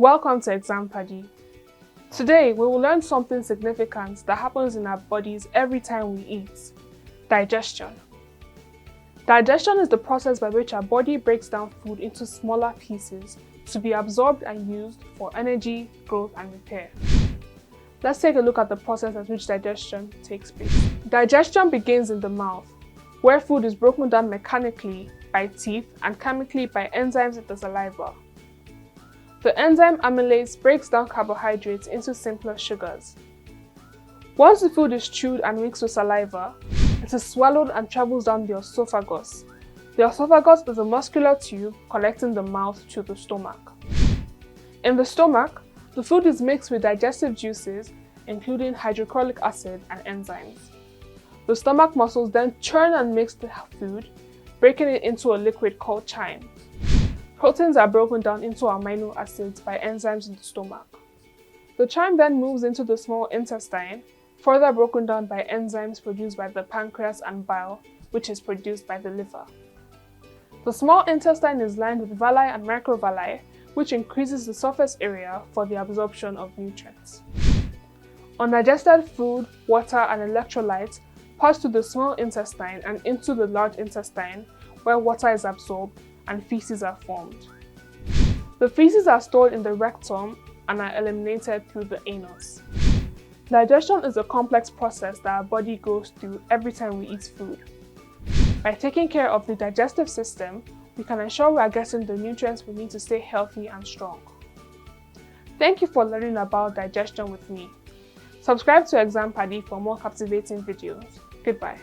Welcome to Exam Paddy. Today we will learn something significant that happens in our bodies every time we eat: digestion. Digestion is the process by which our body breaks down food into smaller pieces to be absorbed and used for energy, growth, and repair. Let's take a look at the process at which digestion takes place. Digestion begins in the mouth, where food is broken down mechanically by teeth and chemically by enzymes in the saliva. The enzyme amylase breaks down carbohydrates into simpler sugars. Once the food is chewed and mixed with saliva, it is swallowed and travels down the esophagus. The esophagus is a muscular tube connecting the mouth to the stomach. In the stomach, the food is mixed with digestive juices, including hydrochloric acid and enzymes. The stomach muscles then churn and mix the food, breaking it into a liquid called chyme. Proteins are broken down into amino acids by enzymes in the stomach. The chyme then moves into the small intestine, further broken down by enzymes produced by the pancreas and bile, which is produced by the liver. The small intestine is lined with villi and microvilli, which increases the surface area for the absorption of nutrients. Undigested food, water, and electrolytes pass through the small intestine and into the large intestine, where water is absorbed and feces are formed. The feces are stored in the rectum and are eliminated through the anus. Digestion is a complex process that our body goes through every time we eat food. By taking care of the digestive system, we can ensure we are getting the nutrients we need to stay healthy and strong. Thank you for learning about digestion with me. Subscribe to Exam Paddy for more captivating videos. Goodbye.